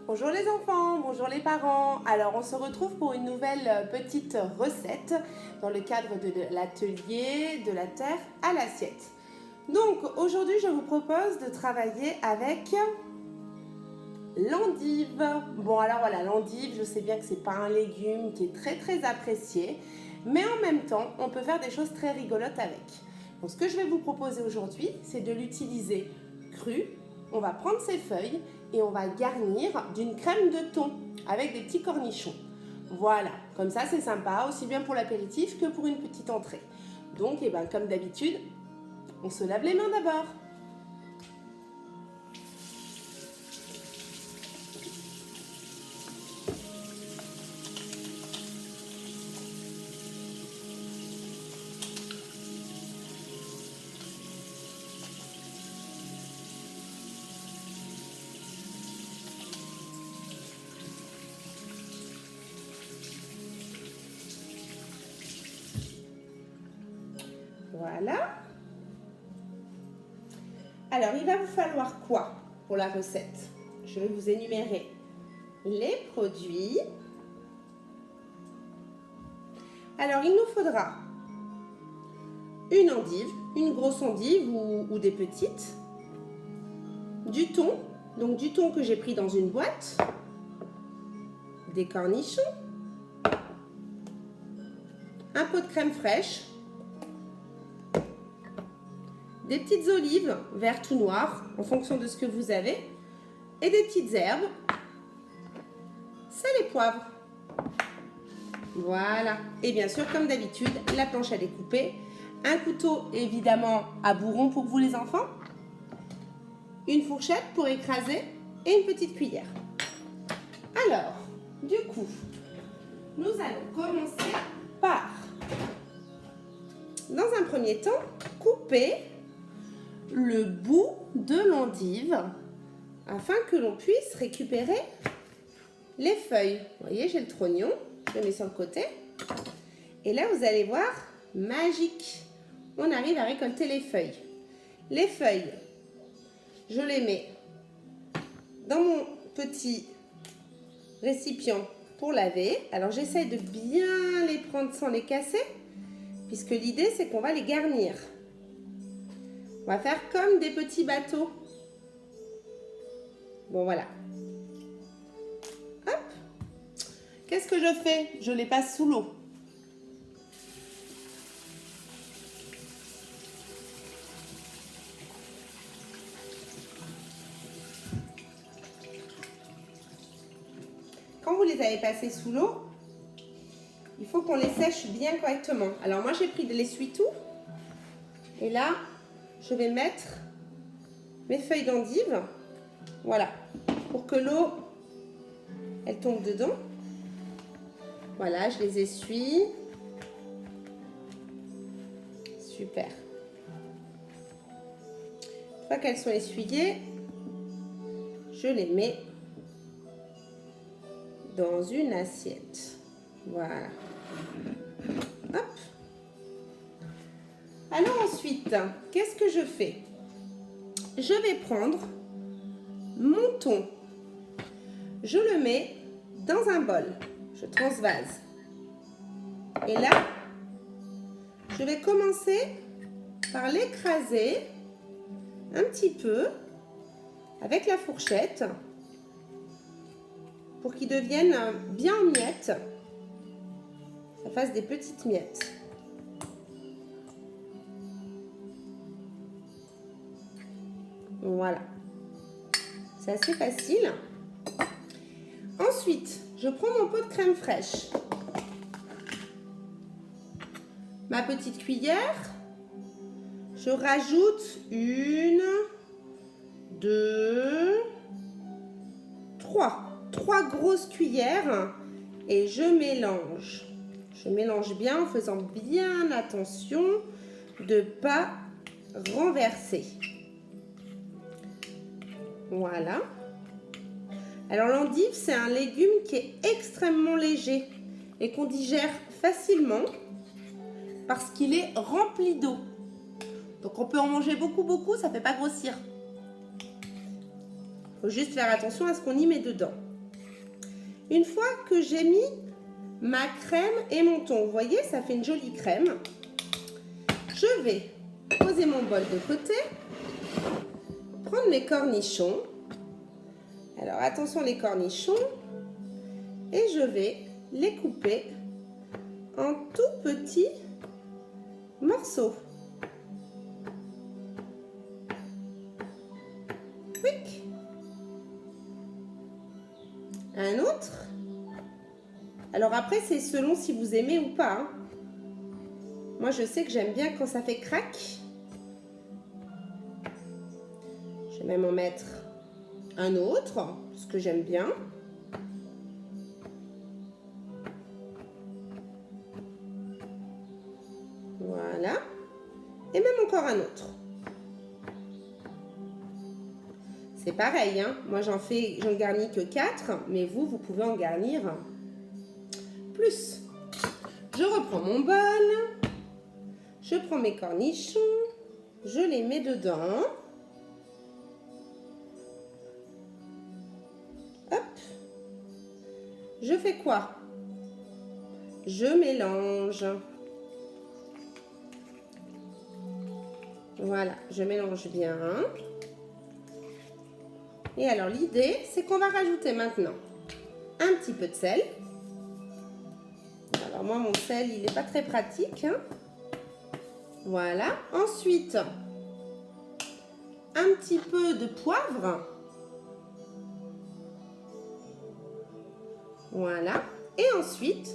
Bonjour les enfants, bonjour les parents. Alors on se retrouve pour une nouvelle petite recette dans le cadre de l'atelier de la terre à l'assiette. Donc aujourd'hui je vous propose de travailler avec l'endive. Bon alors voilà, l'endive, je sais bien que c'est pas un légume qui est très apprécié, mais en même temps on peut faire des choses très rigolotes avec. Donc ce que je vais vous proposer aujourd'hui, c'est de l'utiliser cru. On va prendre ses feuilles et on va garnir d'une crème de thon avec des petits cornichons. Voilà, comme ça c'est sympa, aussi bien pour l'apéritif que pour une petite entrée. Donc, comme d'habitude, on se lave les mains d'abord. Voilà. Alors, il va vous falloir quoi pour la recette? Je vais vous énumérer les produits. Alors, il nous faudra une endive, une grosse endive ou des petites, du thon, donc du thon que j'ai pris dans une boîte, des cornichons, un pot de crème fraîche, des petites olives vertes ou noires en fonction de ce que vous avez et des petites herbes, sel et poivre. Voilà. Et bien sûr, comme d'habitude, la planche à découper, un couteau évidemment à bourron pour vous les enfants, une fourchette pour écraser et une petite cuillère. Alors, du coup, nous allons commencer par, dans un premier temps, couper le bout de l'endive afin que l'on puisse récupérer les feuilles. Vous voyez, j'ai le trognon, je le mets sur le côté. Et là, vous allez voir, magique, on arrive à récolter les feuilles. Les feuilles, je les mets dans mon petit récipient pour laver. Alors, j'essaie de bien les prendre sans les casser, puisque l'idée, c'est qu'on va les garnir. On va faire comme des petits bateaux. Bon, voilà. Hop. Qu'est-ce que je fais? Je les passe sous l'eau. Quand vous les avez passés sous l'eau, il faut qu'on les sèche bien correctement. Alors, moi, j'ai pris de l'essuie-tout. Et là, je vais mettre mes feuilles d'endive, voilà, pour que l'eau, elle tombe dedans. Voilà, je les essuie. Super. Une fois qu'elles sont essuyées, je les mets dans une assiette. Voilà. Hop. Alors ensuite, qu'est-ce que je fais? Je vais prendre mon thon. Je le mets dans un bol. Je transvase. Et là, je vais commencer par l'écraser un petit peu avec la fourchette pour qu'il devienne bien en miettes. Ça fasse des petites miettes. Voilà, c'est assez facile. Ensuite, je prends mon pot de crème fraîche, ma petite cuillère, je rajoute une, deux, trois grosses cuillères et je mélange. Je mélange bien en faisant bien attention de ne pas renverser. Voilà. Alors l'endive, c'est un légume qui est extrêmement léger et qu'on digère facilement parce qu'il est rempli d'eau. Donc on peut en manger beaucoup, ça ne fait pas grossir. Il faut juste faire attention à ce qu'on y met dedans. Une fois que j'ai mis ma crème et mon thon, vous voyez, ça fait une jolie crème. Je vais poser mon bol de côté, prendre mes cornichons. Alors attention les cornichons, et je vais les couper en tout petits morceaux. Quick. Un autre. Alors après c'est selon si vous aimez ou pas, hein. Moi je sais que j'aime bien quand ça fait crack. Je vais même en mettre un autre, parce que j'aime bien. Voilà. Et même encore un autre. C'est pareil, hein. Moi j'en garnis que 4, mais vous pouvez en garnir plus. Je reprends mon bol. Je prends mes cornichons. Je les mets dedans. Hop. Je fais quoi? Je mélange. Voilà, je mélange bien. Et alors l'idée, c'est qu'on va rajouter maintenant un petit peu de sel. Alors moi, mon sel, il n'est pas très pratique, hein. Voilà. Ensuite, un petit peu de poivre. Voilà. Et ensuite,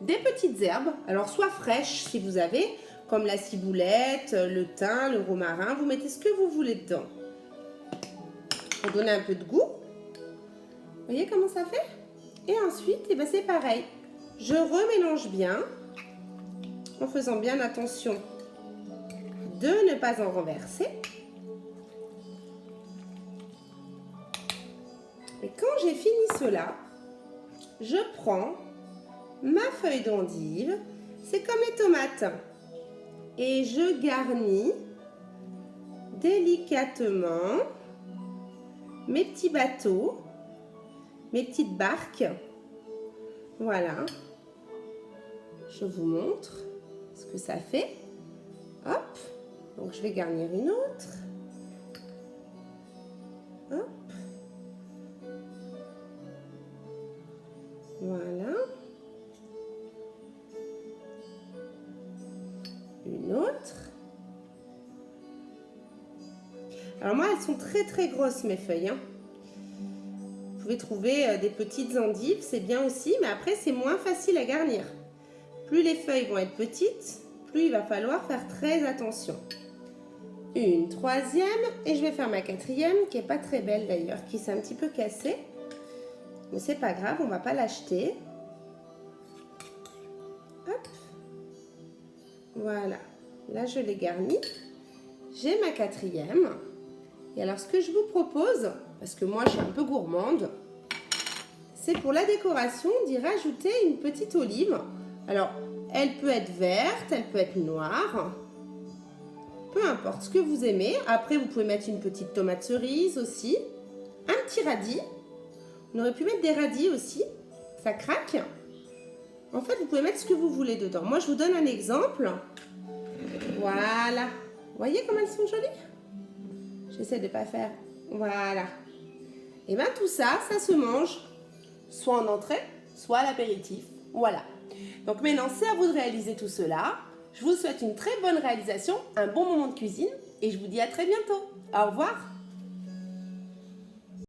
des petites herbes. Alors, soit fraîches, si vous avez, comme la ciboulette, le thym, le romarin. Vous mettez ce que vous voulez dedans. Pour donner un peu de goût. Vous voyez comment ça fait? Et ensuite, eh ben, c'est pareil. Je remélange bien. En faisant bien attention de ne pas en renverser. Et quand j'ai fini cela, je prends ma feuille d'endive, c'est comme les tomates, et je garnis délicatement mes petits bateaux, mes petites barques. Voilà, je vous montre ce que ça fait. Hop, donc je vais garnir une autre. Hop. Voilà. Une autre. Alors moi, elles sont très très grosses mes feuilles, hein. Vous pouvez trouver des petites endives, c'est bien aussi, mais après c'est moins facile à garnir. Plus les feuilles vont être petites, plus il va falloir faire très attention. Une troisième, et je vais faire ma quatrième, qui n'est pas très belle d'ailleurs, qui s'est un petit peu cassée. Mais c'est pas grave, on va pas l'acheter. Hop. Voilà. Là, je l'ai garnie. J'ai ma quatrième. Et alors, ce que je vous propose, parce que moi, je suis un peu gourmande, c'est pour la décoration d'y rajouter une petite olive. Alors, elle peut être verte, elle peut être noire. Peu importe ce que vous aimez. Après, vous pouvez mettre une petite tomate cerise aussi. Un petit radis. On aurait pu mettre des radis aussi. Ça craque. En fait, vous pouvez mettre ce que vous voulez dedans. Moi, je vous donne un exemple. Voilà. Vous voyez comme elles sont jolies? J'essaie de ne pas faire. Voilà. Et bien, tout ça, ça se mange soit en entrée, soit à l'apéritif. Voilà. Donc maintenant, c'est à vous de réaliser tout cela. Je vous souhaite une très bonne réalisation, un bon moment de cuisine et je vous dis à très bientôt. Au revoir.